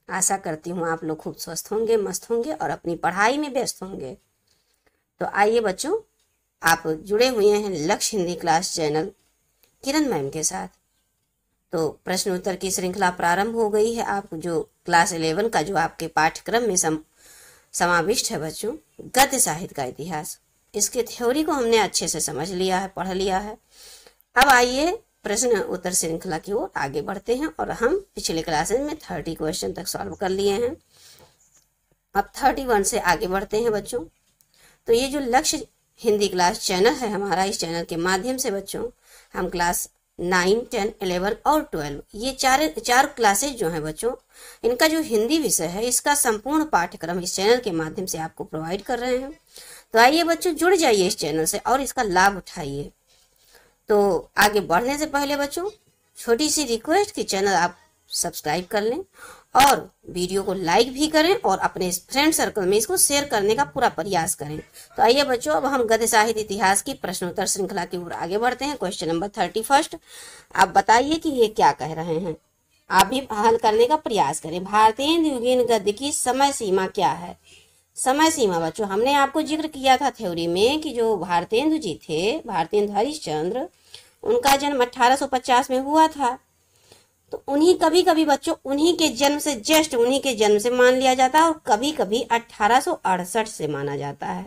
आशा करती हूँ आप लोग खूब स्वस्थ होंगे, मस्त होंगे और अपनी पढ़ाई में व्यस्त होंगे। तो आइए बच्चों, आप जुड़े हुए हैं लक्ष्य हिंदी क्लास चैनल किरण मैम के साथ। तो प्रश्न उत्तर की श्रृंखला प्रारंभ हो गई है। आप जो क्लास 11 का जो आपके पाठ्यक्रम में समाविष्ट है बच्चों, गद्य साहित्य का इतिहास, इसके थ्योरी को हमने अच्छे से समझ लिया है, पढ़ लिया है। अब आइए प्रश्न उत्तर श्रृंखला की ओर आगे बढ़ते हैं और हम पिछले क्लासेज में 30 क्वेश्चन तक सॉल्व कर लिए हैं। अब 31 से आगे बढ़ते हैं बच्चों। तो ये जो लक्ष्य हिंदी क्लास चैनल है हमारा, इस चैनल के माध्यम से बच्चों हम क्लास 9, 10, 11 और 12 ये चार क्लासेज जो हैं बच्चों, इनका जो हिंदी विषय है इसका संपूर्ण पाठ्यक्रम इस चैनल के माध्यम से आपको प्रोवाइड कर रहे हैं। तो आइए बच्चों, जुड़ जाइए इस चैनल से और इसका लाभ उठाइए। तो आगे बढ़ने से पहले बच्चों, छोटी सी रिक्वेस्ट कि चैनल आप सब्सक्राइब कर लें और वीडियो को लाइक भी करें और अपने फ्रेंड सर्कल में इसको शेयर करने का पूरा प्रयास करें। तो आइए बच्चों, अब हम गद्य साहित्य इतिहास की प्रश्नोत्तर श्रृंखला की ओर आगे बढ़ते हैं। Question number 31। आप बताइए कि ये क्या कह रहे हैं, आप भी हल करने का प्रयास करें। भारतेंदु गद्य की समय सीमा क्या है? समय सीमा बच्चों, हमने आपको जिक्र किया था थ्योरी में कि जो भारतेंदु जी थे, भारतेंदु हरिश्चंद्र, उनका जन्म 1850 में हुआ था। तो उन्हीं कभी कभी बच्चों उन्हीं के जन्म से जस्ट उन्हीं के जन्म से मान लिया जाता है और कभी कभी 1868 से माना जाता है।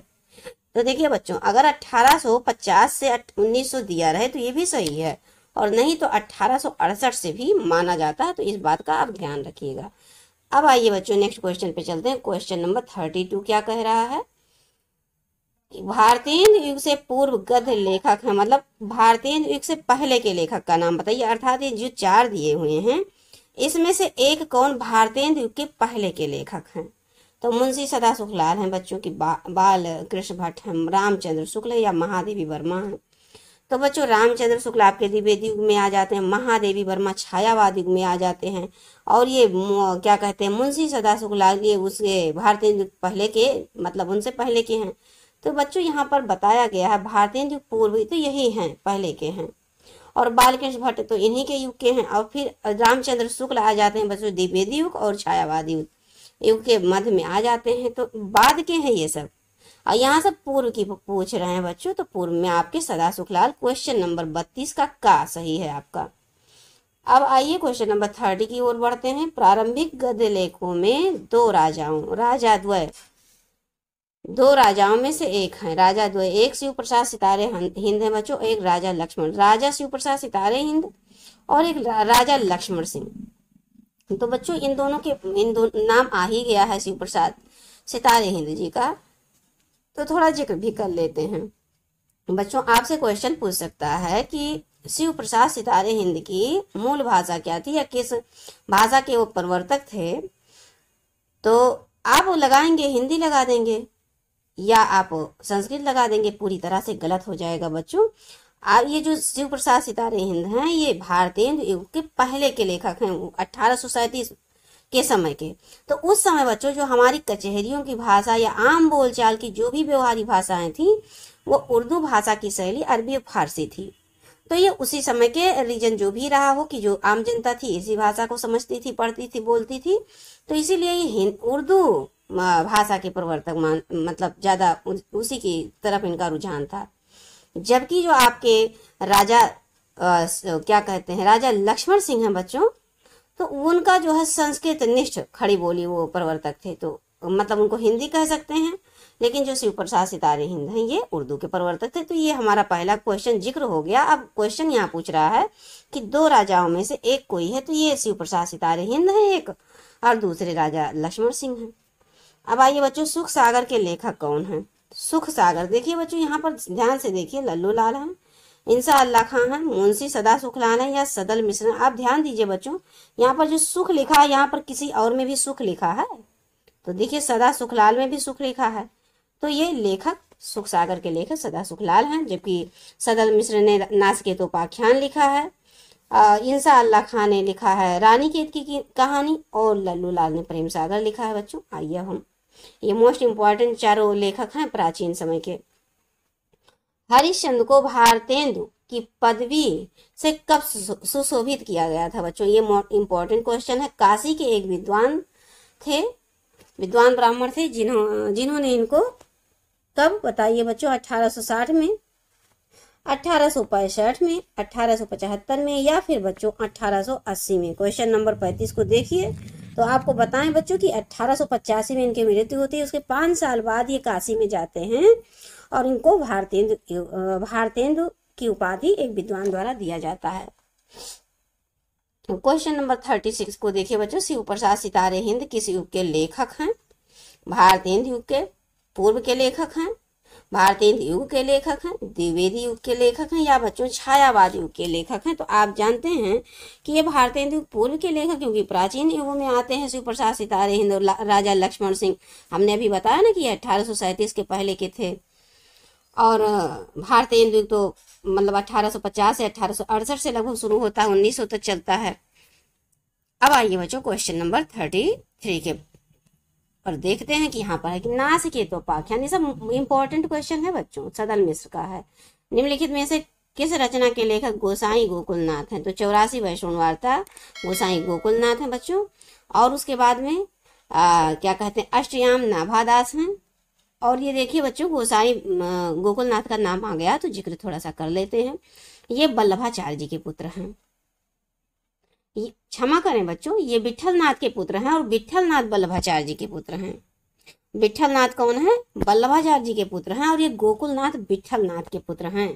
तो देखिए बच्चों, अगर 1850 से 1900 दिया रहे तो ये भी सही है, और नहीं तो 1868 से भी माना जाता है। तो इस बात का आप ध्यान रखिएगा। अब आइए बच्चों, नेक्स्ट क्वेश्चन पे चलते हैं। क्वेश्चन नंबर 32 क्या कह रहा है? भारतेंदु युग से पूर्व गद्य लेखक है, मतलब भारतेंदु युग से पहले के लेखक का नाम बताइए। अर्थात ये जो 4 दिए हुए हैं इसमें से एक कौन भारतेंदु युग के पहले के लेखक हैं? तो मुंशी सदा सुखलाल हैं बच्चों की, बाल कृष्ण भट्ट हैं, रामचंद्र शुक्ल या महादेवी वर्मा है। तो बच्चों रामचंद्र शुक्ल आपके द्विवेदी युग में आ जाते हैं, महादेवी वर्मा छायावाद युग में आ जाते हैं, और ये क्या कहते हैं मुंशी सदा सुखलाल, ये उसके भारतेंदु पहले के, मतलब उनसे पहले के हैं। तो बच्चों यहाँ पर बताया गया है भारतेंदु पूर्व तो यही हैं, पहले के हैं, और बालकृष्ण भट्ट तो इन्हीं के युग के हैं, और फिर रामचंद्र शुक्ल आ जाते हैं बच्चों द्विवेदी युग और छायावादी युग के मध्य में आ जाते हैं। तो बाद के हैं ये सब, और यहाँ सब पूर्व की पूछ रहे हैं बच्चों। तो पूर्व में आपके सदा सुखलाल। क्वेश्चन नंबर 32 का सही है आपका। अब आइए क्वेश्चन नंबर 30 की ओर बढ़ते हैं। प्रारंभिक गद्य लेखों में दो राजाओं में से एक हैं, राजा द्वय, एक शिव प्रसाद सितारे हिंद है बच्चों, एक राजा लक्ष्मण, राजा शिव प्रसाद सितारे हिंद और एक राजा लक्ष्मण सिंह। तो बच्चों इन दो नाम आ ही गया है शिव प्रसाद सितारे हिंद जी का, तो थोड़ा जिक्र भी कर लेते हैं। बच्चों आपसे क्वेश्चन पूछ सकता है कि शिव प्रसाद सितारे हिंद की मूल भाषा क्या थी या किस भाषा के वो प्रवर्तक थे? तो आप लगाएंगे हिंदी लगा देंगे या आप संस्कृत लगा देंगे, पूरी तरह से गलत हो जाएगा बच्चों। ये जो शिव प्रसाद सितारे हिंद हैं ये भारतेंदु युग के पहले के लेखक हैं, 1837 के समय के। तो उस समय बच्चों जो हमारी कचहरियों की भाषा या आम बोलचाल की जो भी व्यवहारिक भाषाएं थी वो उर्दू भाषा की शैली अरबी और फारसी थी। तो ये उसी समय के रीजन जो भी रहा हो कि जो आम जनता थी इसी भाषा को समझती थी, पढ़ती थी, बोलती थी। तो इसीलिए ये उर्दू भाषा के प्रवर्तक मतलब ज्यादा उसी की तरफ इनका रुझान था। जबकि जो आपके राजा क्या कहते हैं राजा लक्ष्मण सिंह हैं बच्चों, तो उनका जो है संस्कृत निष्ठ खड़ी बोली वो प्रवर्तक थे, तो मतलब उनको हिंदी कह सकते हैं। लेकिन जो शिव प्रसाद सितारे हिंद हैं ये उर्दू के प्रवर्तक थे। तो ये हमारा पहला क्वेश्चन जिक्र हो गया। अब क्वेश्चन यहाँ पूछ रहा है कि दो राजाओं में से एक कोई है, तो ये शिव प्रसाद सितारे हिंद है एक, और दूसरे राजा लक्ष्मण सिंह हैं। अब आइए बच्चों, सुख सागर के लेखक कौन है? सुख सागर देखिए बच्चों, यहाँ पर ध्यान से देखिए, लल्लू लाल हैं, इंसा अल्लाह खान है, मुंशी सदा सुखलाल है या सदल मिश्र। आप ध्यान दीजिए बच्चों, यहाँ पर जो सुख लिखा है यहाँ पर किसी और में भी सुख लिखा है। तो देखिए सदा सुखलाल में भी सुख लिखा है, तो ये लेखक सुख सागर के लेखक सदा सुखलाल हैं। जबकि सदल मिश्र ने नाचकेत उपाख्यान लिखा है, इंसा अल्लाह खान ने लिखा है रानी केत की कहानी, और लल्लू लाल ने प्रेम सागर लिखा है बच्चों। आइए हम ये मोस्ट इंपॉर्टेंट चारों लेखक हैं प्राचीन समय के। हरिश्चंद्र को भारतेंदु की पदवी से कब सुशोभित किया गया था बच्चों? ये इंपॉर्टेंट क्वेश्चन है। काशी के एक विद्वान थे, विद्वान ब्राह्मण थे जिन्होंने इनको कब बताइए बच्चों, 1860 में, 1865 में, 1875 में, या फिर बच्चों 1880 में। क्वेश्चन नंबर 35 को देखिए तो आपको बताएं बच्चों कि 1885 में इनकी मृत्यु होती है। उसके 5 साल बाद ये काशी में जाते हैं और इनको भारतेंदु की उपाधि एक विद्वान द्वारा दिया जाता है। क्वेश्चन नंबर 36 को देखिए बच्चों, शिव प्रसाद सितारे हिंद किस युग के लेखक हैं? भारतेंदु युग के पूर्व के लेखक हैं, भारतेंदु युग के लेखक हैं, द्विवेदी युग के लेखक हैं, या बच्चों छायावाद युग के लेखक हैं? तो आप जानते हैं कि ये भारतेंदु पूर्व के लेखक, क्योंकि प्राचीन युगों में आते हैं शिव प्रसाद सितारे हिंद और राजा लक्ष्मण सिंह। हमने अभी बताया ना कि ये 1837 के पहले के थे। और भारतेंदु तो मतलब 1850 से 1868 से लगभग शुरू होता है, 1900 तक चलता है। अब आइए बच्चों क्वेश्चन नंबर 33 के और देखते हैं कि यहाँ पर है कि नासिकेतोपाख्यान, ये सब इंपॉर्टेंट क्वेश्चन है बच्चों, सदल मिश्र का है। निम्नलिखित में से किस रचना के लेखक गोसाई गोकुलनाथ हैं? तो 84 वैष्णव वार्ता गोसाई गोकुलनाथ हैं बच्चों। और उसके बाद में क्या कहते हैं, अष्टयाम नाभादास हैं। और ये देखिए बच्चों, गोसाई गोकुलनाथ का नाम आ गया तो जिक्र थोड़ा सा कर लेते हैं। ये वल्लभाचार्य जी के पुत्र हैं। क्षमा करें बच्चों, ये विठलनाथ के पुत्र हैं और विठलनाथ वल्लभाचार्य जी के पुत्र हैं। विठलनाथ कौन है? वल्लभाचार्य जी के पुत्र हैं और ये गोकुलनाथ विठलनाथ के पुत्र हैं।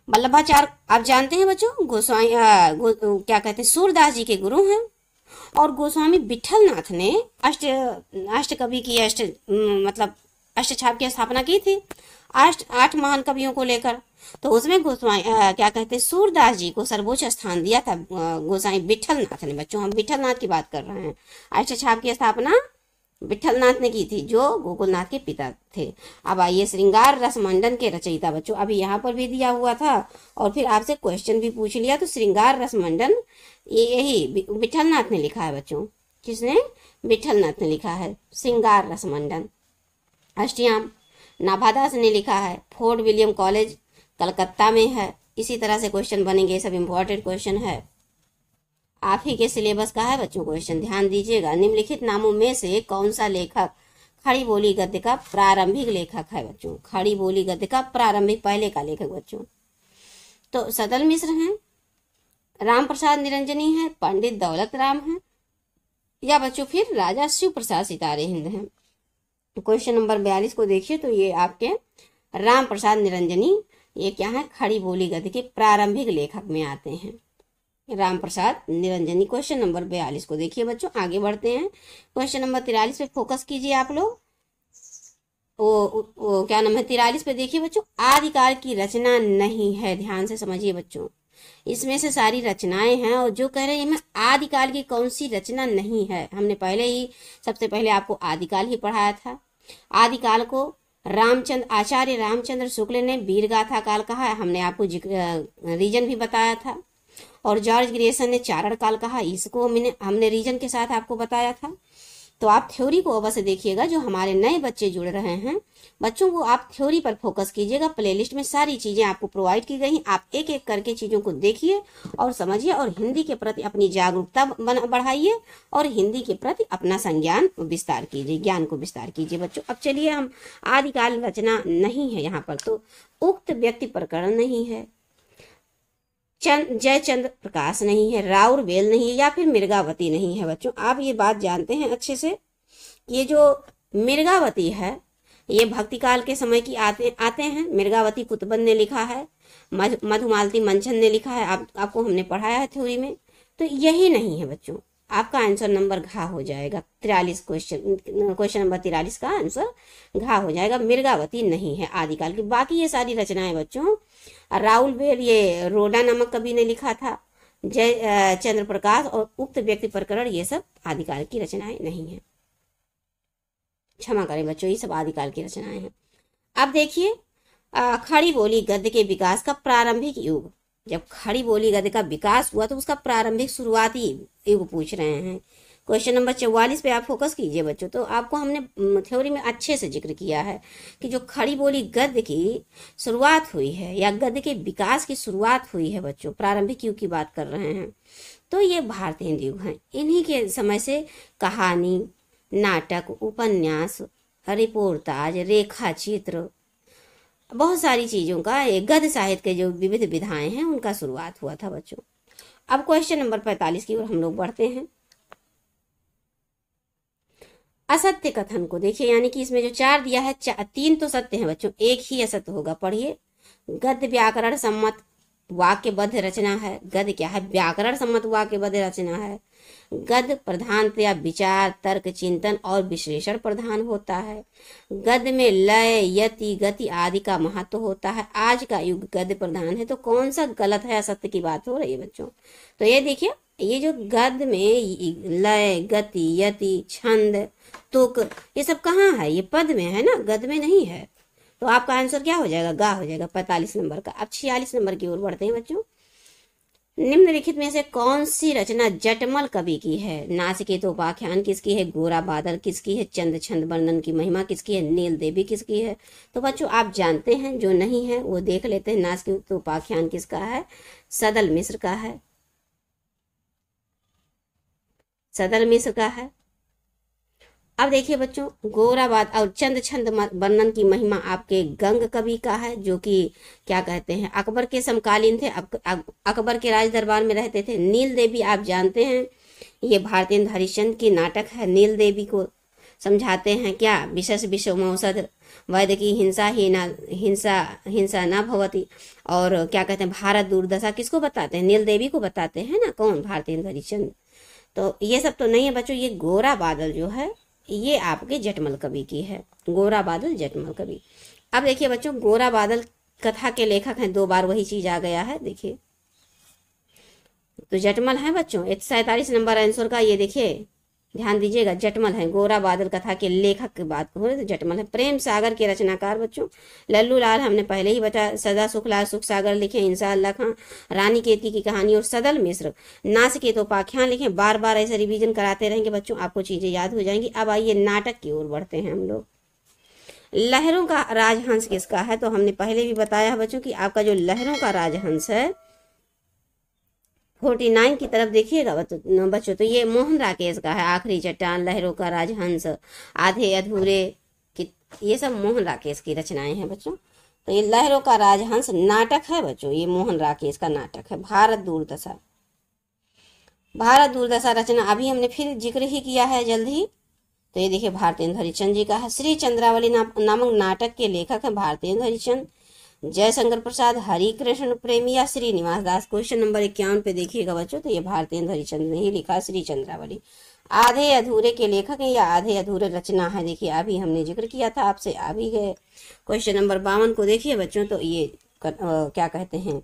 वल्लभाचार्य आप जानते हैं बच्चों, गोस्वामी क्या कहते हैं, सूरदास जी के गुरु हैं। और गोस्वामी विठलनाथ ने अष्टकवि की मतलब अष्टछाप की स्थापना की थी, 8 महान कवियों को लेकर। तो उसमें गोस्वामी क्या कहते हैं, सूरदास जी को सर्वोच्च स्थान दिया था गोसाई विठलनाथ ने। बच्चों हम विठलनाथ की बात कर रहे हैं। अष्टछाप की स्थापना विठलनाथ ने की थी, जो गोकुलनाथ के पिता थे। अब आइए श्रृंगार रस मंडन के रचयिता बच्चों, अभी यहाँ पर भी दिया हुआ था और फिर आपसे क्वेश्चन भी पूछ लिया। तो श्रृंगार रस मंडन यही विठलनाथ ने लिखा है बच्चों। किसने? विठलनाथ ने लिखा है श्रृंगार रस मंडन। अष्टयाम नाभादास ने लिखा है, फोर्ट विलियम कॉलेज कलकत्ता में है। इसी तरह से क्वेश्चन बनेंगे, सब इंपॉर्टेंट क्वेश्चन है, आप ही के सिलेबस का है बच्चों क्वेश्चन, ध्यान दीजिएगा। निम्नलिखित नामों में से कौन सा लेखक खड़ी बोली गद्य का प्रारंभिक लेखक है बच्चों? खड़ी बोली गद्य का प्रारंभिक पहले का लेखक बच्चों, तो सदल मिश्र हैं, राम प्रसाद निरंजनी है, पंडित दौलत राम है, या बच्चों फिर राजा शिव प्रसाद सितारे हिंद हैं। क्वेश्चन नंबर 42 को देखिए तो ये आपके राम प्रसाद निरंजनी, ये क्या है, खड़ी बोली गद्य के प्रारंभिक लेखक में आते हैं, राम प्रसाद निरंजनी। क्वेश्चन नंबर 42 को देखिए बच्चों, आगे बढ़ते हैं। क्वेश्चन नंबर 43 पे फोकस कीजिए आप लोग। वो क्या नाम है, 43 पे देखिए बच्चों, आदिकाल की रचना नहीं है। ध्यान से समझिए बच्चों, इसमें से सारी रचनाएं हैं और जो कह रहे हैं आदिकाल की कौन सी रचना नहीं है। हमने पहले ही सबसे पहले आपको आदिकाल ही पढ़ाया था। आदिकाल को आचार्य रामचंद्र शुक्ल ने वीर गाथा काल कहा है, हमने आपको रीजन भी बताया था। और जॉर्ज ग्रेसन ने चारण काल कहा, इसको हमने रीजन के साथ आपको बताया था। तो आप थ्योरी को अवश्य देखिएगा। जो हमारे नए बच्चे जुड़ रहे हैं बच्चों को आप थ्योरी पर फोकस कीजिएगा। प्लेलिस्ट में सारी चीजें आपको प्रोवाइड की गई, आप एक एक करके चीजों को देखिए और समझिए और हिंदी के प्रति अपनी जागरूकता बढ़ाइए और हिंदी के प्रति अपना संज्ञान विस्तार कीजिए, ज्ञान को विस्तार कीजिए बच्चों। अब चलिए, हम आदिकाल रचना नहीं है यहाँ पर, तो उक्त व्यक्ति प्रकरण नहीं है, जयचंद्र प्रकाश नहीं है, राउर बेल नहीं है, या फिर मिर्गावती नहीं है बच्चों। आप ये बात जानते हैं अच्छे से, ये जो मिर्गावती है ये भक्ति काल के समय की आते हैं। मिर्गावती कुतुबन ने लिखा है, मधुमालती मंचन ने लिखा है, आपको हमने पढ़ाया है थ्योरी में। तो यही नहीं है बच्चों, आपका आंसर नंबर घा हो जाएगा। 43 क्वेश्चन नंबर 43 का आंसर घा हो जाएगा, मिर्गावती नहीं है आदिकाल की। बाकी ये सारी रचनाएं बच्चों, राउल बेल ये रोडा नामक कवि ने लिखा था, जय चंद्र प्रकाश और उक्त व्यक्ति प्रकरण, ये सब आदिकाल की रचनाएं नहीं है। क्षमा करें बच्चों, ये सब आदिकाल की रचनाएं हैं। अब देखिए, खड़ी बोली गद्य के विकास का प्रारंभिक युग, जब खड़ी बोली गद्य का विकास हुआ तो उसका प्रारंभिक शुरुआती युग पूछ रहे हैं। क्वेश्चन नंबर 44 पे आप फोकस कीजिए बच्चों। तो आपको हमने थ्योरी में अच्छे से जिक्र किया है कि जो खड़ी बोली गद्य की शुरुआत हुई है या गद्य के विकास की शुरुआत हुई है बच्चों, प्रारंभिक युग की बात कर रहे हैं, तो ये भारतीय हिंदी युग हैं। इन्हीं के समय से कहानी, नाटक, उपन्यास, रिपोर्टाज, रेखा चित्र, बहुत सारी चीजों का गद्य साहित्य के जो विविध विधाएं हैं उनका शुरुआत हुआ था बच्चों। अब क्वेश्चन नंबर 45 की ओर हम लोग बढ़ते हैं। असत्य कथन को देखिए, यानी कि इसमें जो 4 दिया है 3 तो सत्य है बच्चों, एक ही असत्य होगा। पढ़िए, गद्य व्याकरण सम्मत वाक्यबद्ध रचना है। गद्य क्या है? व्याकरण सम्मत वाक्यबद्ध रचना है। गद्य प्रधानतया विचार, तर्क, चिंतन और विश्लेषण प्रधान होता है। गद्य में लय, यति, गति आदि का महत्व होता है। आज का युग गद्य प्रधान है, तो कौन सा गलत है? असत्य की बात हो रही है बच्चों। तो ये देखिए, ये जो गद्य में लय, गति, यति, छंद, तुक, ये सब कहाँ है? ये पद में है ना, गद्य में नहीं है। तो आपका आंसर क्या हो जाएगा? गा हो जाएगा 45 नंबर का। अब 46 नंबर की ओर बढ़ते हैं बच्चों। निम्नलिखित में से कौन सी रचना जटमल कवि की है? नाचिकेतोपाख्यान किसकी है? गोरा बादल किसकी है? चंद छंद वर्णन की महिमा किसकी है? नील देवी किसकी है? तो बच्चों आप जानते हैं, जो नहीं है वो देख लेते हैं। नाचिकेतोपाख्यान किसका है? सदल मिश्र का है। सदल मिश्र का है। अब देखिए बच्चों, गोराबाद और चंद छंद वर्णन की महिमा आपके गंग कवि का है, जो कि क्या कहते हैं, अकबर के समकालीन थे, अकबर के राज दरबार में रहते थे। नील देवी आप जानते हैं, ये भारतेंद्र हरिश्चंद्र की नाटक है। नील देवी को समझाते हैं क्या? विशेष विषमौषध वैद्य की हिंसा न भवती। और क्या कहते हैं, भारत दुर्दशा किसको बताते हैं? नील देवी को बताते हैं ना। कौन? भारतेंद्र हरिश्चंद्र। तो ये सब तो नहीं है बच्चों। ये गोरा बादल जो है ये आपके जटमल कवि की है। गोरा बादल जटमल कवि। अब देखिए बच्चों, गोरा बादल कथा के लेखक हैं। 2 बार वही चीज आ गया है, देखिए। तो जटमल है बच्चों। 47 नंबर आंसर का ये देखिए, ध्यान दीजिएगा, जटमल है। गोरा बादल कथा के लेखक की बात हो तो जटमल है। प्रेम सागर के रचनाकार बच्चों लल्लू लाल, हमने पहले ही बताया। सदा सुखलाल सुख सागर लिखे, इंशाअल्लाह खां, रानी केतकी की कहानी और सदल मिश्र नाचिकेतोपाख्यान लिखे। बार बार ऐसे रिवीजन कराते रहेंगे बच्चों, आपको चीजें याद हो जाएंगी। अब आइए नाटक की ओर बढ़ते हैं हम लोग। लहरों का राजहंस किसका है? तो हमने पहले भी बताया बच्चों कि आपका जो लहरों का राजहंस है 49 की तरफ देखिएगा बच्चों, तो ये मोहन राकेश का है। आखिरी चट्टान, लहरों का राजहंस, आधे अधूरे, ये सब मोहन राकेश की रचनाएं हैं बच्चों। तो ये लहरों का राजहंस नाटक है बच्चों, ये मोहन राकेश का नाटक है। भारत दुर्दशा, भारत दुर्दशा रचना अभी हमने फिर जिक्र ही किया है जल्द ही। तो ये देखिए, भारतेंद्र हरिश्चंद्र जी का है। श्री चंद्रावली नामक नाटक के लेखक है भारतेंद्र हरिश्चंद्र। जयशंकर प्रसाद, हरिकृष्ण प्रेमी या श्रीनिवास दास। क्वेश्चन नंबर 51 पे देखिएगा बच्चों, तो ये भारतेंद्र हरिश्चंद्र ने ही लिखा श्री चंद्रावली। आधे अधूरे के लेखक हैं या आधे अधूरे रचना है, देखिए अभी हमने जिक्र किया था आपसे, अभी है। क्वेश्चन नंबर 52 को देखिए बच्चों, तो ये क्या कहते हैं,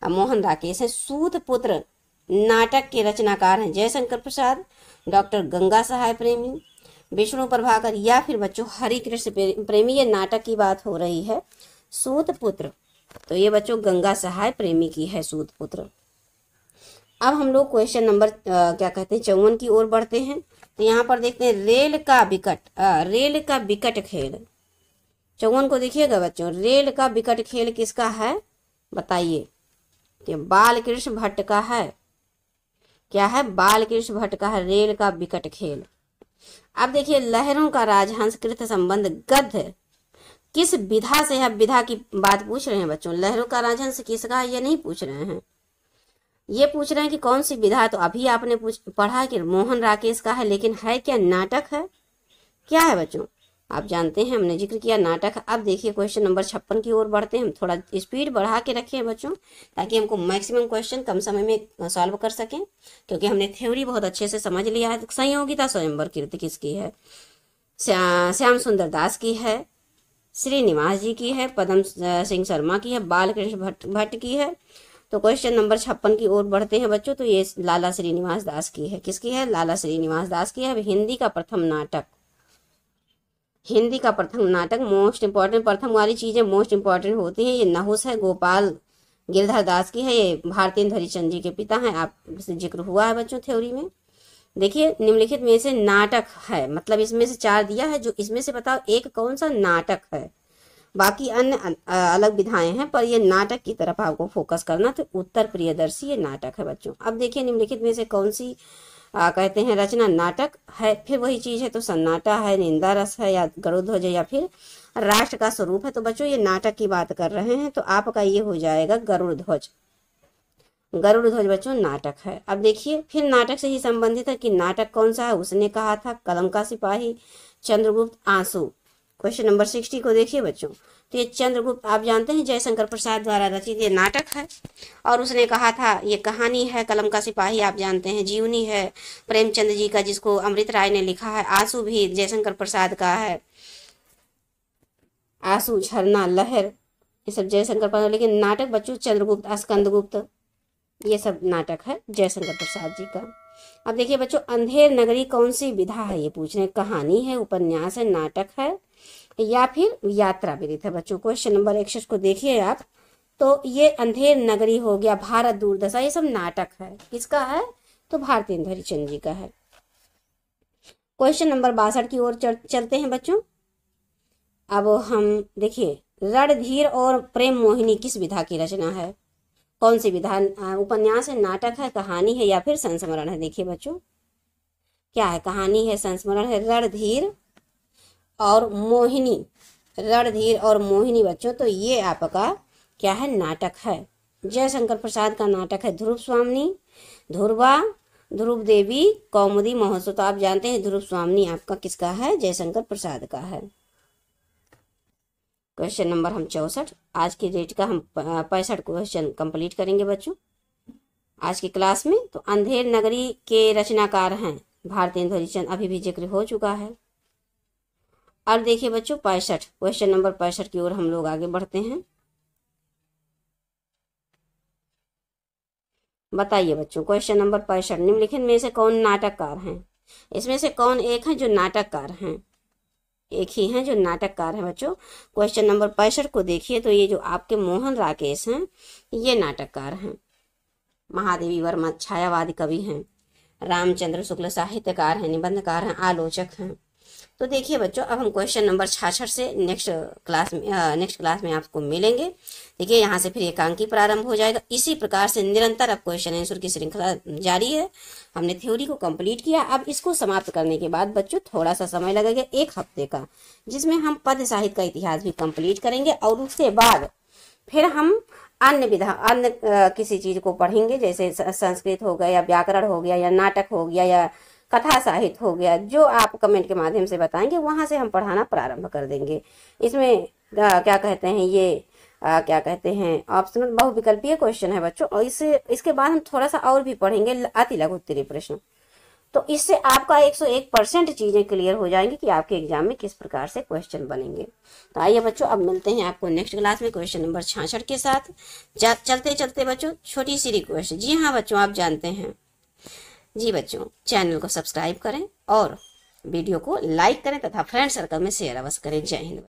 मोहन राकेश है। सूत पुत्र नाटक के रचनाकार हैं जयशंकर प्रसाद, डॉक्टर गंगा सहाय प्रेमी, विष्णु प्रभाकर या फिर बच्चों हरिकृष्ण प्रेमी। ये नाटक की बात हो रही है। सूत पुत्र, तो ये बच्चों गंगा सहाय प्रेमी की है सूत पुत्र। अब हम लोग क्वेश्चन नंबर क्या कहते हैं 54 की ओर बढ़ते हैं। तो यहाँ पर देखते हैं रेल का विकट खेल। 54 को देखिएगा बच्चों, रेल का विकट खेल किसका है बताइए? तो बालकृष्ण भट्ट का है। क्या है? बालकृष्ण भट्ट का है रेल का विकट खेल। अब देखिए, लहरों का राजहंस कृत संबंध गद्य किस विधा से है? विधा की बात पूछ रहे हैं बच्चों। लहरों का राजहंस किसका है ये नहीं पूछ रहे हैं, ये पूछ रहे हैं कि कौन सी विधा है। तो अभी आपने पढ़ा कि मोहन राकेश का है, लेकिन है क्या? नाटक है। क्या है बच्चों? आप जानते हैं, हमने जिक्र किया नाटक है। अब देखिए क्वेश्चन नंबर 56 की ओर बढ़ते हैं। हम थोड़ा स्पीड बढ़ा के रखे हैं बच्चों, ताकि हमको मैक्सिमम क्वेश्चन कम समय में सॉल्व कर सकें, क्योंकि हमने थ्योरी बहुत अच्छे से समझ लिया है। संयोगिता स्वयंवर कीर्ति किसकी है? श्याम सुंदर दास की है, श्रीनिवास जी की है, पदम सिंह शर्मा की है, बालकृष्ण भट्ट की है। तो क्वेश्चन नंबर 56 की ओर बढ़ते हैं बच्चों, तो ये लाला श्रीनिवास दास की है। किसकी है? लाला श्रीनिवास दास की है। अब हिंदी का प्रथम नाटक, हिंदी का प्रथम नाटक मोस्ट इंपॉर्टेंट, प्रथम वाली चीजें मोस्ट इंपॉर्टेंट होती हैं। ये नहुस है, गोपाल गिरधर दास की है। ये भारतेंद्र हरिश्चंद्र जी के पिता हैं, आप जिक्र हुआ है बच्चों थ्योरी में। देखिए, निम्नलिखित में से नाटक है, मतलब इसमें से 4 दिया है, जो इसमें से बताओ एक कौन सा नाटक है। बाकी अन्य अलग विधाएं हैं, पर ये नाटक की तरफ आपको फोकस करना। तो उत्तर प्रियदर्शी ये नाटक है बच्चों। अब देखिए निम्नलिखित में से कौन सी कहते हैं रचना नाटक है। फिर वही चीज है, तो सन्नाटा है, निंदा रस है, या गरुड़ध्वज है, या फिर राष्ट्र का स्वरूप है। तो बच्चों ये नाटक की बात कर रहे हैं, तो आपका ये हो जाएगा गरुड़ध्वज। गरुड़ध्वज बच्चों नाटक है। अब देखिए फिर नाटक से ही संबंधित है कि नाटक कौन सा है। उसने कहा था, कलम का सिपाही, चंद्रगुप्त, आंसू। क्वेश्चन नंबर 60 को देखिए बच्चों। तो ये चंद्रगुप्त आप जानते हैं जयशंकर प्रसाद द्वारा रचित ये नाटक है। और उसने कहा था ये कहानी है। कलम का सिपाही आप जानते हैं जीवनी है प्रेमचंद जी का, जिसको अमृत राय ने लिखा है। आंसू भी जयशंकर प्रसाद का है। आंसू, झरना, लहर, ये सब जयशंकर प्रसाद। लेकिन नाटक बच्चों चंद्रगुप्त, स्कंदगुप्त, ये सब नाटक है जयशंकर प्रसाद जी का। अब देखिए बच्चों अंधेर नगरी कौन सी विधा है, ये पूछ रहे हैं। कहानी है, उपन्यास है, नाटक है, या फिर यात्रा विरित है बच्चों। क्वेश्चन नंबर 61 को देखिए आप। तो ये अंधेर नगरी हो गया, भारत दूरदशा, ये सब नाटक है। किसका है? तो भारतेंदु हरिश्चंद्र जी का है। क्वेश्चन नंबर 62 की ओर चलते हैं बच्चों। अब हम देखिए रणधीर और प्रेम मोहिनी किस विधा की रचना है? कौन सी विधा? उपन्यास है, नाटक है, कहानी है, या फिर संस्मरण है? देखिए बच्चों क्या है, कहानी है, संस्मरण है। रणधीर और मोहिनी, रणधीर और मोहिनी बच्चों, तो ये आपका क्या है? नाटक है। जयशंकर प्रसाद का नाटक है ध्रुव स्वामिनी, ध्रुवा, ध्रुव देवी, कौमुदी महोत्सव। तो आप जानते हैं ध्रुव स्वामिनी आपका किसका है? जयशंकर प्रसाद का है। क्वेश्चन नंबर हम 64 आज की डेट का हम 65 क्वेश्चन कंप्लीट करेंगे बच्चों आज की क्लास में। तो अंधेर नगरी के रचनाकार हैं भारतेंदु हरिश्चंद्र, अभी भी जिक्र हो चुका है। अब देखिए बच्चों 65 क्वेश्चन नंबर 65 की ओर हम लोग आगे बढ़ते हैं। बताइए बच्चों क्वेश्चन नंबर 65 निम्नलिखित में से कौन नाटककार हैं? इसमें से कौन एक है जो नाटककार हैं? एक ही हैं जो नाटककार हैं बच्चों। क्वेश्चन नंबर 65 को देखिए। तो ये जो आपके मोहन राकेश हैं ये नाटककार हैं। महादेवी वर्मा छायावादी कवि हैं। रामचंद्र शुक्ल साहित्यकार हैं, निबंधकार हैं, आलोचक हैं। तो देखिए बच्चों अब हम क्वेश्चन नंबर 66 से नेक्स्ट क्लास में आपको मिलेंगे। देखिए यहाँ से फिर एकांकी प्रारंभ हो जाएगा। इसी प्रकार से निरंतर अब क्वेश्चन आंसर की श्रृंखला जारी है। हमने थ्योरी को कंप्लीट किया। अब इसको समाप्त करने के बाद बच्चों थोड़ा सा समय लगेगा 1 हफ्ते का, जिसमें हम पद्य साहित्य का इतिहास भी कंप्लीट करेंगे। और उसके बाद फिर हम अन्य किसी चीज को पढ़ेंगे, जैसे संस्कृत हो गया, या व्याकरण हो गया, या नाटक हो गया, या कथा साहित्य हो गया। जो आप कमेंट के माध्यम से बताएंगे वहां से हम पढ़ाना प्रारंभ कर देंगे। इसमें क्या कहते हैं ये क्या कहते हैं ऑप्शनल बहुविकल्पीय क्वेश्चन है बच्चों। और इसके बाद हम थोड़ा सा और भी पढ़ेंगे अति लघु उत्तरीय प्रश्न। तो इससे आपका 101% चीजें क्लियर हो जाएंगी कि आपके एग्जाम में किस प्रकार से क्वेश्चन बनेंगे। तो आइए बच्चों अब मिलते हैं आपको नेक्स्ट क्लास में क्वेश्चन नंबर 66 के साथ। चलते चलते बच्चों छोटी सी रिक्वेस्ट। जी हाँ बच्चों आप जानते हैं जी बच्चों चैनल को सब्सक्राइब करें और वीडियो को लाइक करें तथा फ्रेंड सर्कल में शेयर अवश्य करें। जय हिंद।